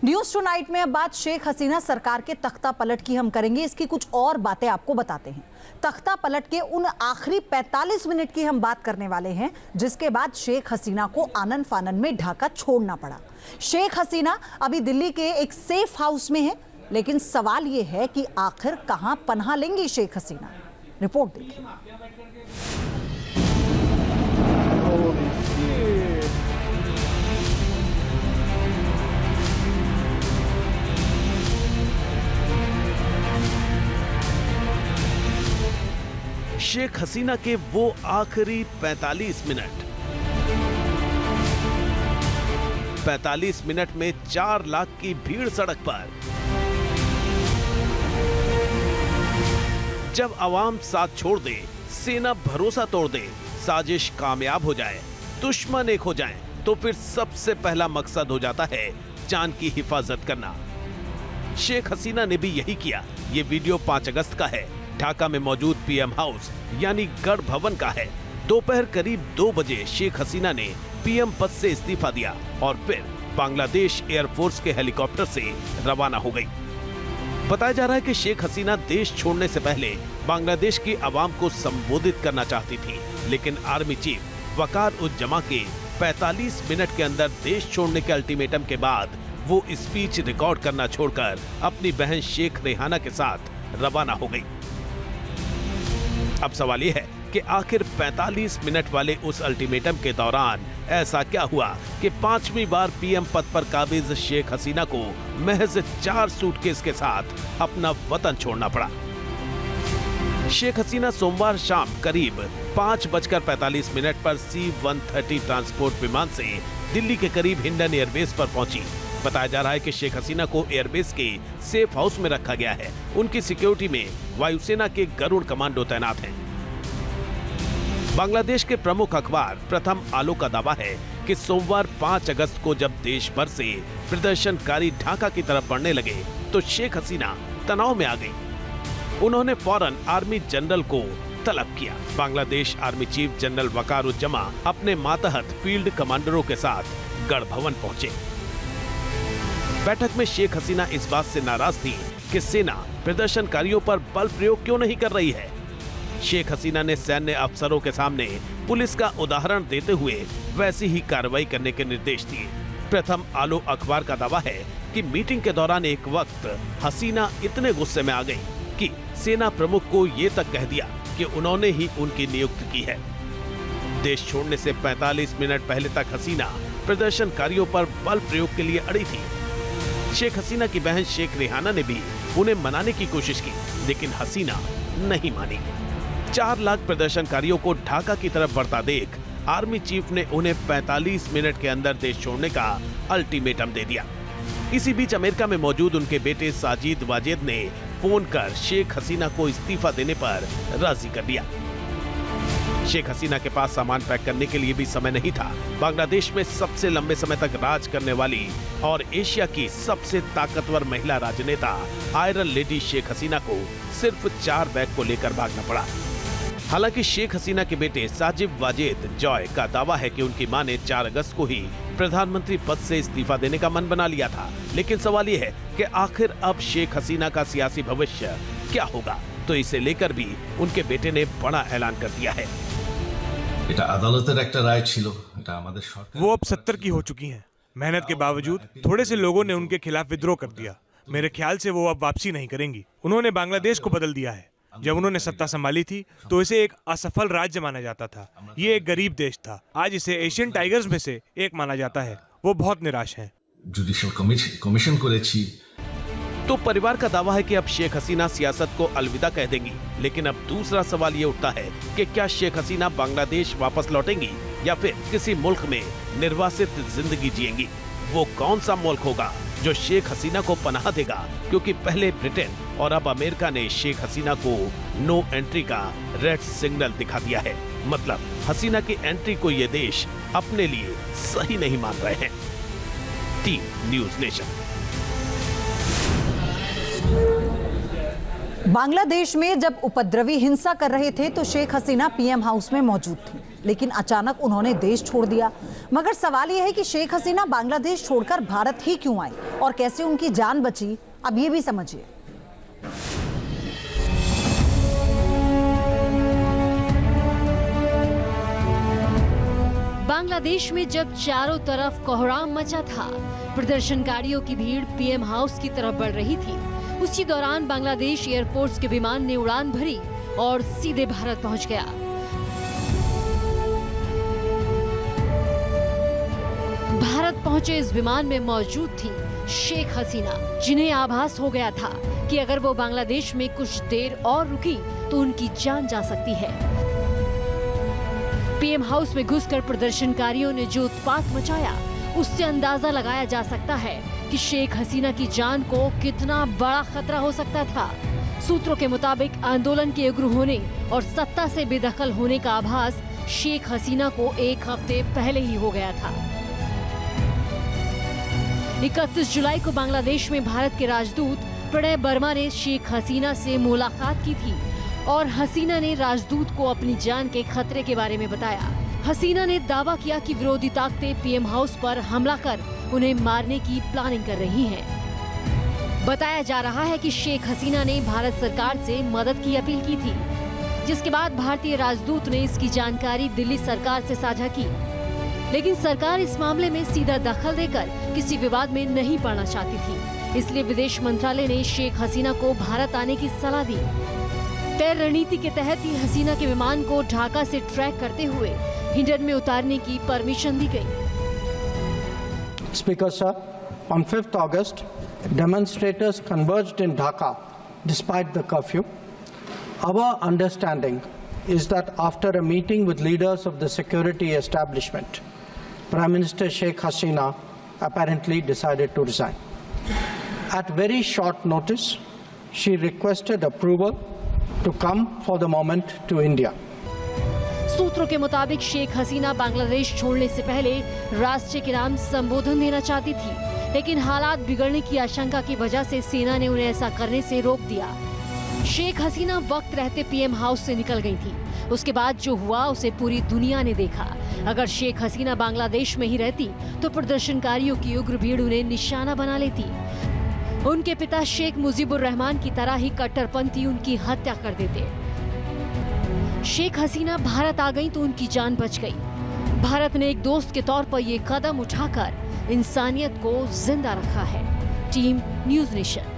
News tonight में अब बात शेख हसीना सरकार के तख्ता पलट की हम करेंगे। इसकी कुछ और बातें आपको बताते हैं। तख्ता पलट के उन आखिरी 45 मिनट की हम बात करने वाले हैं जिसके बाद शेख हसीना को आनन फानन में ढाका छोड़ना पड़ा। शेख हसीना अभी दिल्ली के एक सेफ हाउस में है, लेकिन सवाल यह है कि आखिर कहां पनाह लेंगी शेख हसीना। रिपोर्ट देखिए। शेख हसीना के वो आखिरी 45 मिनट। 45 मिनट में 4 लाख की भीड़ सड़क पर। जब आवाम साथ छोड़ दे, सेना भरोसा तोड़ दे, साजिश कामयाब हो जाए, दुश्मन एक हो जाए, तो फिर सबसे पहला मकसद हो जाता है जान की हिफाजत करना। शेख हसीना ने भी यही किया। ये वीडियो 5 अगस्त का है। ढाका में मौजूद पीएम हाउस यानी गढ़ भवन का है। दोपहर करीब 2 बजे शेख हसीना ने पीएम पद से इस्तीफा दिया और फिर बांग्लादेश एयरफोर्स के हेलीकॉप्टर से रवाना हो गई। बताया जा रहा है कि शेख हसीना देश छोड़ने से पहले बांग्लादेश की आवाम को संबोधित करना चाहती थी, लेकिन आर्मी चीफ वकार उज जमा के 45 मिनट के अंदर देश छोड़ने के अल्टीमेटम के बाद वो स्पीच रिकॉर्ड करना छोड़कर अपनी बहन शेख रेहाना के साथ रवाना हो गई। अब सवाल यह है कि आखिर 45 मिनट वाले उस अल्टीमेटम के दौरान ऐसा क्या हुआ कि 5वीं बार पीएम पद पर काबिज शेख हसीना को महज 4 सूटकेस के साथ अपना वतन छोड़ना पड़ा। शेख हसीना सोमवार शाम करीब 5:45 पर C-130 ट्रांसपोर्ट विमान से दिल्ली के करीब हिंडन एयरबेस पर पहुंची। बताया जा रहा है कि शेख हसीना को एयरबेस के सेफ हाउस में रखा गया है। उनकी सिक्योरिटी में वायुसेना के गरुड़ कमांडो तैनात हैं। बांग्लादेश के प्रमुख अखबार प्रथम आलो का दावा है कि सोमवार 5 अगस्त को जब देश भर से प्रदर्शनकारी ढाका की तरफ बढ़ने लगे तो शेख हसीना तनाव में आ गई। उन्होंने फौरन आर्मी जनरल को तलब किया। बांग्लादेश आर्मी चीफ जनरल वकार उज जमा अपने मातहत फील्ड कमांडरों के साथ गढ़ भवन पहुंचे। बैठक में शेख हसीना इस बात से नाराज थी कि सेना प्रदर्शनकारियों पर बल प्रयोग क्यों नहीं कर रही है। शेख हसीना ने सैन्य अफसरों के सामने पुलिस का उदाहरण देते हुए वैसी ही कार्रवाई करने के निर्देश दिए। प्रथम आलो अखबार का दावा है कि मीटिंग के दौरान एक वक्त हसीना इतने गुस्से में आ गई कि सेना प्रमुख को ये तक कह दिया कि उन्होंने ही उनकी नियुक्ति की है। देश छोड़ने से 45 मिनट पहले तक हसीना प्रदर्शनकारियों पर बल प्रयोग के लिए अड़ी थी। शेख हसीना की बहन शेख रेहाना ने भी उन्हें मनाने की कोशिश की, लेकिन हसीना नहीं मानी। 4 लाख प्रदर्शनकारियों को ढाका की तरफ बढ़ता देख आर्मी चीफ ने उन्हें 45 मिनट के अंदर देश छोड़ने का अल्टीमेटम दे दिया। इसी बीच अमेरिका में मौजूद उनके बेटे साजिद वाजेद ने फोन कर शेख हसीना को इस्तीफा देने पर राजी कर दिया। शेख हसीना के पास सामान पैक करने के लिए भी समय नहीं था। बांग्लादेश में सबसे लंबे समय तक राज करने वाली और एशिया की सबसे ताकतवर महिला राजनेता आयरन लेडी शेख हसीना को सिर्फ 4 बैग को लेकर भागना पड़ा। हालांकि शेख हसीना के बेटे साजिद वाजेद जॉय का दावा है कि उनकी मां ने 4 अगस्त को ही प्रधानमंत्री पद से इस्तीफा देने का मन बना लिया था। लेकिन सवाल यह है कि आखिर अब शेख हसीना का सियासी भविष्य क्या होगा, तो इसे लेकर भी उनके बेटे ने बड़ा ऐलान कर दिया है। वो अब 70 की हो चुकी हैं। मेहनत के बावजूद थोड़े से लोगों ने उनके खिलाफ विद्रोह कर दिया। मेरे ख्याल से वो अब वापसी नहीं करेंगी। उन्होंने बांग्लादेश को बदल दिया है। जब उन्होंने सत्ता संभाली थी तो इसे एक असफल राज्य माना जाता था। ये एक गरीब देश था। आज इसे एशियन टाइगर्स में से एक माना जाता है। वो बहुत निराश हैं। जुडिशियल कमीशन करेছি। तो परिवार का दावा है कि अब शेख हसीना सियासत को अलविदा कह देंगी। लेकिन अब दूसरा सवाल ये उठता है कि क्या शेख हसीना बांग्लादेश वापस लौटेंगी या फिर किसी मुल्क में निर्वासित जिंदगी जिएंगी। वो कौन सा मुल्क होगा जो शेख हसीना को पनाह देगा, क्योंकि पहले ब्रिटेन और अब अमेरिका ने शेख हसीना को नो एंट्री का रेड सिग्नल दिखा दिया है। मतलब हसीना की एंट्री को ये देश अपने लिए सही नहीं मान रहे हैं। Team news nation. बांग्लादेश में जब उपद्रवी हिंसा कर रहे थे तो शेख हसीना पीएम हाउस में मौजूद थी। लेकिन अचानक उन्होंने देश छोड़ दिया। मगर सवाल यह है कि शेख हसीना बांग्लादेश छोड़कर भारत ही क्यों आई और कैसे उनकी जान बची, अब ये भी समझिए। बांग्लादेश में जब चारों तरफ कोहराम मचा था, प्रदर्शनकारियों की भीड़ पीएम हाउस की तरफ बढ़ रही थी, उसी दौरान बांग्लादेश एयरफोर्स के विमान ने उड़ान भरी और सीधे भारत पहुंच गया। भारत पहुंचे इस विमान में मौजूद थी शेख हसीना, जिन्हें आभास हो गया था कि अगर वो बांग्लादेश में कुछ देर और रुकी तो उनकी जान जा सकती है। पीएम हाउस में घुसकर प्रदर्शनकारियों ने जो उत्पात मचाया, उससे अंदाजा लगाया जा सकता है कि शेख हसीना की जान को कितना बड़ा खतरा हो सकता था। सूत्रों के मुताबिक आंदोलन के उग्र होने और सत्ता से बेदखल होने का आभास शेख हसीना को एक हफ्ते पहले ही हो गया था। 31 जुलाई को बांग्लादेश में भारत के राजदूत प्रणय वर्मा ने शेख हसीना से मुलाकात की थी और हसीना ने राजदूत को अपनी जान के खतरे के बारे में बताया। हसीना ने दावा किया कि विरोधी ताकतें पीएम हाउस पर हमला कर उन्हें मारने की प्लानिंग कर रही हैं। बताया जा रहा है कि शेख हसीना ने भारत सरकार से मदद की अपील की थी, जिसके बाद भारतीय राजदूत ने इसकी जानकारी दिल्ली सरकार से साझा की। लेकिन सरकार इस मामले में सीधा दखल देकर किसी विवाद में नहीं पड़ना चाहती थी, इसलिए विदेश मंत्रालय ने शेख हसीना को भारत आने की सलाह दी। तय रणनीति के तहत ही हसीना के विमान को ढाका से ट्रैक करते हुए हिंडन में उतारने की परमिशन दी गई। Speaker sir, on 5th August, demonstrators converged in Dhaka despite the curfew. Our understanding is that after a meeting with leaders of the security establishment, Prime Minister Sheikh Hasina apparently decided to resign. At very short notice, she requested approval to come for the moment to India. सूत्रों के मुताबिक शेख हसीना बांग्लादेश छोड़ने से पहले राष्ट्र के नाम संबोधन देना चाहती थी, लेकिन हालात बिगड़ने की आशंका की वजह से सेना ने उन्हें ऐसा करने से रोक दिया। शेख हसीना वक्त रहते पीएम हाउस से निकल गई थी। उसके बाद जो हुआ उसे पूरी दुनिया ने देखा। अगर शेख हसीना बांग्लादेश में ही रहती तो प्रदर्शनकारियों की उग्र भीड़ उन्हें निशाना बना लेती। उनके पिता शेख मुजीबुर रहमान की तरह ही कट्टरपंथी उनकी हत्या कर देते। शेख हसीना भारत आ गई तो उनकी जान बच गई। भारत ने एक दोस्त के तौर पर ये कदम उठाकर इंसानियत को जिंदा रखा है। Team news nation.